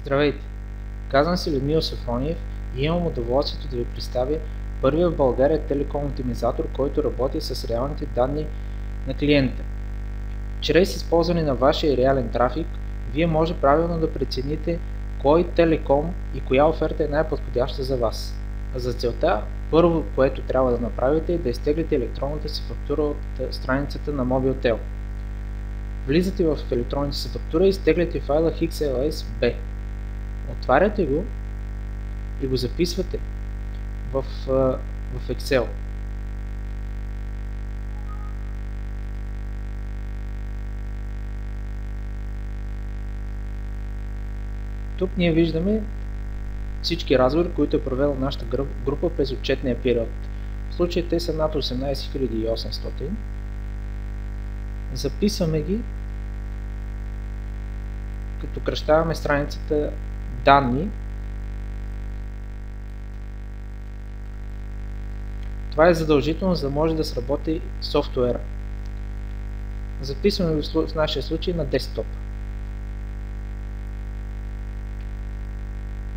Здравейте! Казвам се Людмил Софрониев и имам удоволствието да ви представя първия в България телеком оптимизатор, който работи с реалните данни на клиента. Чрез използване на вашия реален трафик, вие може правилно да прецените кой телеком и коя оферта е най-подходяща за вас. За целта, първо, което трябва да направите, е да изтеглите електронната си фактура от страницата на Mobiltel. Влизате в електронната си фактура и изтегляте файла XLS-B. Отваряте го и го записвате в Excel. Тук ние виждаме всички разговори, които е провела нашата група през отчетния период. В случая те са над 18800. Записваме ги, като кръщаваме страницата данни. Това е задължително, за да може да сработи софтуера. Записваме го в нашия случай на десктоп.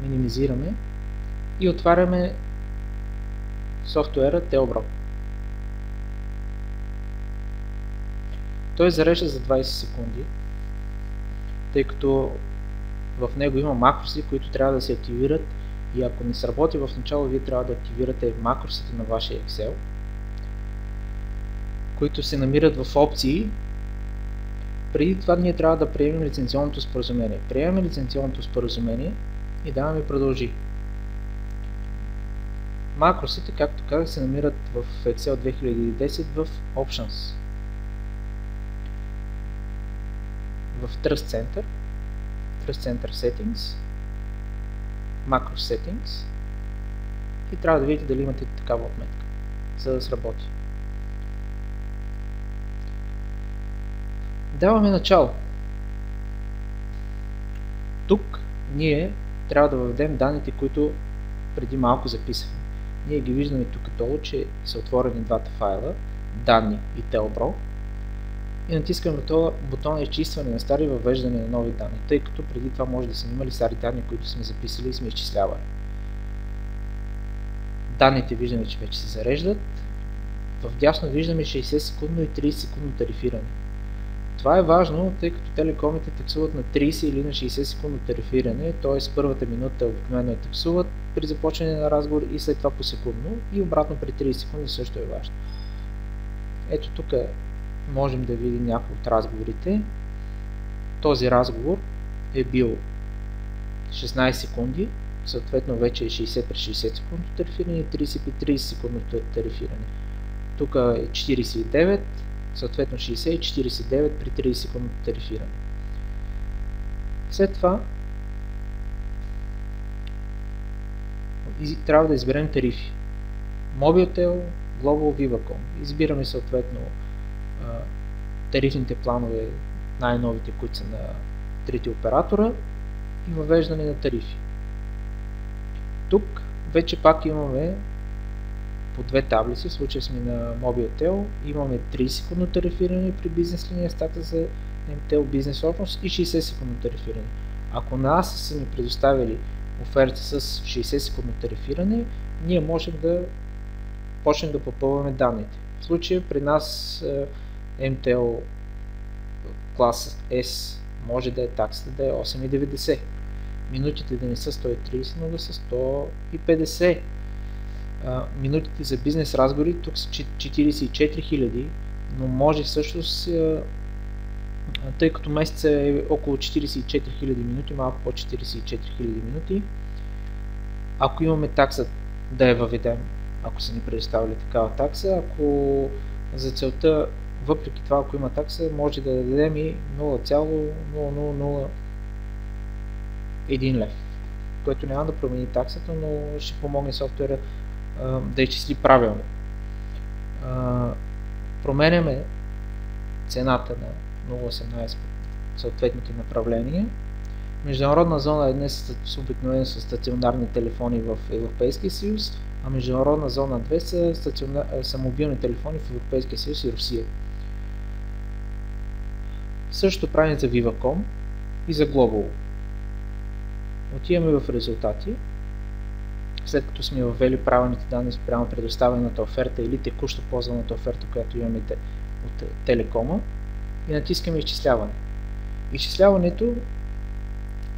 Минимизираме и отваряме софтуера Telbro. Той зарежда за 20 секунди, тъй като в него има макроси, които трябва да се активират, и ако не сработи в начало, вие трябва да активирате макросите на вашия Excel, които се намират в опции. Преди това ние трябва да приемем лицензионното споразумение. Приемаме лицензионното споразумение и даваме продължи. Макросите, както казах, се намират в Excel 2010 в Options. В Trust Center Settings, Macro Settings, и трябва да видите дали имате такава отметка, за да сработи. Даваме начало. Тук ние трябва да въведем данните, които преди малко записахме. Ние ги виждаме тук долу, че са отворени двата файла, данни и Telbro, и натискаме бутона изчистване на стари и въвеждане на нови данни, тъй като преди това може да са имали стари данни, които сме записали и сме изчислявали. Данните виждаме, че вече се зареждат. В дясно виждаме 60 секундно и 30 секундно тарифиране. Това е важно, тъй като телекомите таксуват на 30 или на 60 секундно тарифиране, т.е. първата минута обикновено е таксуват при започване на разговор и след това по секундно, и обратно при 30 секунди също е важно. Ето тук можем да видим някои от разговорите. Този разговор е бил 16 секунди, съответно вече е 60 при 60 секундно тарифиране и 30 при 30 секундно тарифиране. Тук е 49, съответно 60 и 49 при 30 секундно тарифиране. След това трябва да изберем тарифи. Mobiltel, Global, Vivacom. Избираме съответно тарифните планове, най-новите, които са на трите оператора, и въвеждане на тарифи. Тук вече пак имаме по две таблици. В случая сме на Mobiltel, имаме 30 секундно тарифиране при бизнес линия с такса за MTEL бизнес общност и 60 секундно тарифиране. Ако на нас са ни предоставили оферта с 60 секундно тарифиране, ние можем да почнем да попълваме данните. В случая при нас MTEL клас S може да е таксата да е 8,90. Минутите да не са 130, но да са 150. Минутите за бизнес разговори тук са 44 000, но може всъщност, тъй като месеца е около 44 000 минути, малко по 44 000 минути, ако имаме такса да я въведем, ако са ни предоставили такава такса, ако за целта, въпреки това, ако има такса, може да дадем и 0,0001 лев, което няма да промени таксата, но ще помогне софтуера да изчисли правилно. Променяме цената на 0,18 по съответните направления. Международна зона е днес обикновено с стационарни телефони в Европейския съюз, а международна зона 2 са мобилни телефони в Европейския съюз и Русия. Също правим за Vivacom и за Global. Отиваме в резултати. След като сме въвели правилните данни спрямо предоставената оферта или текущо ползваната оферта, която имаме от телекома, и натискаме изчисляване. Изчисляването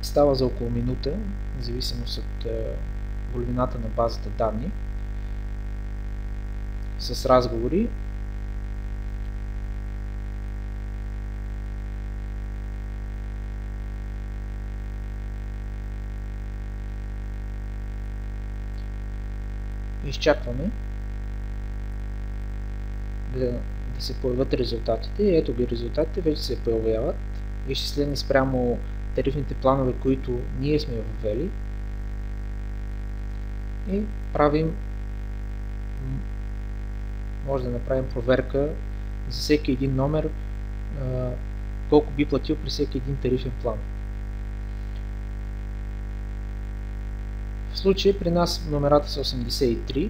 става за около минута, в зависимост от големината на базата данни, с разговори. Изчакваме да се появят резултатите. И ето ги резултатите, вече се появяват, изчислени спрямо тарифните планове, които ние сме въвели, и може да направим проверка за всеки един номер, колко би платил при всеки един тарифен план. В случая при нас номерата са 83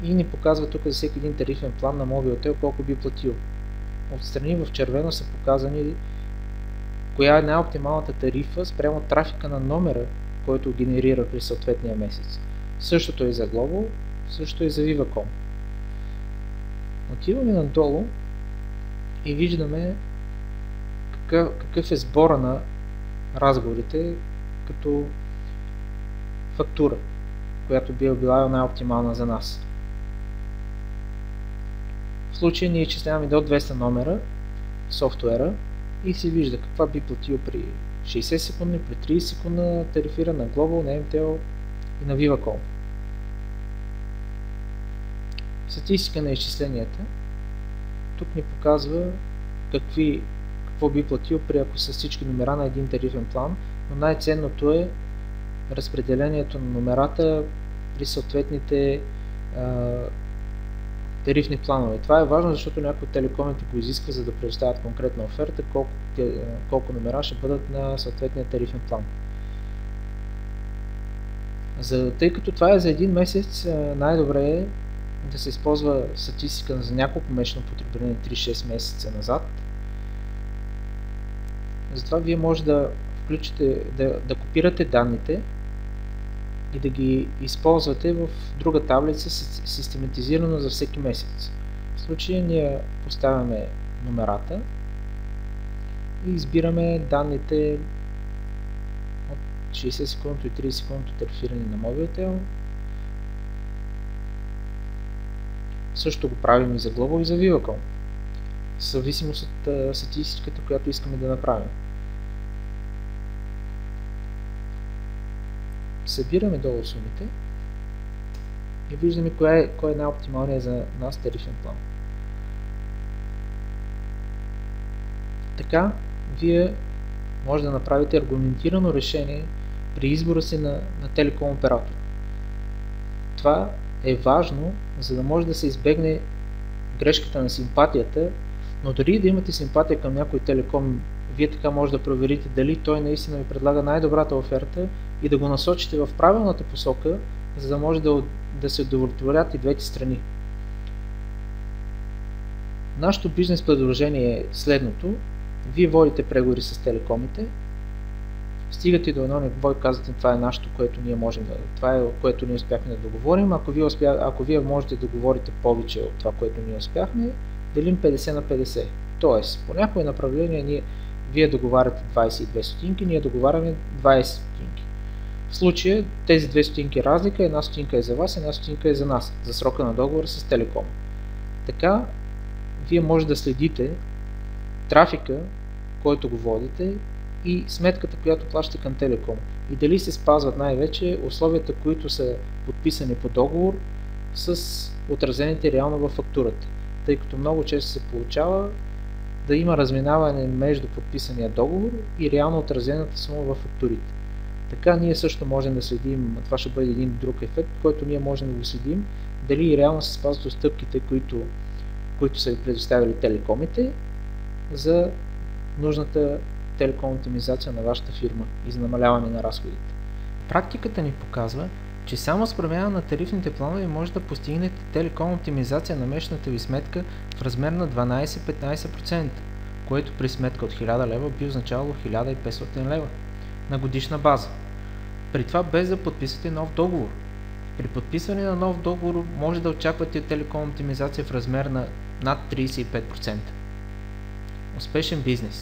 и ни показва тук за всеки един тарифен план на Mobiltel колко би платил. Отстрани в червено са показани коя е най-оптималната тарифа спрямо трафика на номера, който генерира при съответния месец. Същото е за Global, същото е за Viva.com. Отиваме надолу и виждаме какъв е сбора на разговорите като фактура, която би била най-оптимална за нас. В случая ние изчисляваме до 200 номера в софтуера и се вижда каква би платил при 60 секундни, при 30 секундна тарифира на Global, на MTL и на Viva.com. Статистика на изчисленията. Тук ни показва какво би платил при ако са всички номера на един тарифен план, но най-ценното е разпределението на номерата при съответните тарифни планове. Това е важно, защото някои от телекомите го изисква, за да предоставят конкретна оферта, колко номера ще бъдат на съответния тарифен план. Тъй като това е за един месец, най-добре е да се използва статистика за няколко месечно потребление 3-6 месеца назад. Затова вие може да включите, да копирате данните и да ги използвате в друга таблица, систематизирано за всеки месец. В случая ние поставяме номерата и избираме данните от 60 секундното и 30 секундното тарифиране на Mobiltel. Също го правим и за Global и за Viva.com, в зависимост от статистиката, която искаме да направим. Събираме долу сумите и виждаме кой е най-оптималният за нас тарифен план. Така, вие може да направите аргументирано решение при избора си на телеком оператор. Това е важно, за да може да се избегне грешката на симпатията, но дори да имате симпатия към някой телеком, вие така може да проверите дали той наистина ви предлага най-добрата оферта и да го насочите в правилната посока, за да може да се удовлетворят и двете страни. Нашето бизнес предложение е следното. Вие водите преговори с телекомите, стигате до едно ниво и казвате, това е нашето, което ние можем това е което ние успяхме да договорим. Ако вие можете да договорите повече от това, което ние успяхме, делим 50 на 50. Тоест, по някое направление вие договаряте 22 стотинки, ние договаряме 20 стотинки. В случая тези 2 стотинки разлика, една стотинка е за вас, една стотинка е за нас, за срока на договора с телеком. Така, вие може да следите трафика, който го водите, и сметката, която плащате към телеком. И дали се спазват най-вече условията, които са подписани по договор с отразените реално във фактурата. Тъй като много често се получава да има разминаване между подписания договор и реално отразената сума във фактурите. Така ние също можем да следим, това ще бъде един друг ефект, който ние можем да го следим, дали реално се спазват отстъпките, които са ви предоставили телекомите за нужната телеком оптимизация на вашата фирма и за намаляване на разходите. Практиката ни показва, че само с промяна на тарифните планове може да постигнете телеком оптимизация на месечната ви сметка в размер на 12-15%, което при сметка от 1000 лева би означавало 1500 лева на годишна база. При това без да подписвате нов договор. При подписване на нов договор може да очаквате телеком оптимизация в размер на над 35%. Успешен бизнес!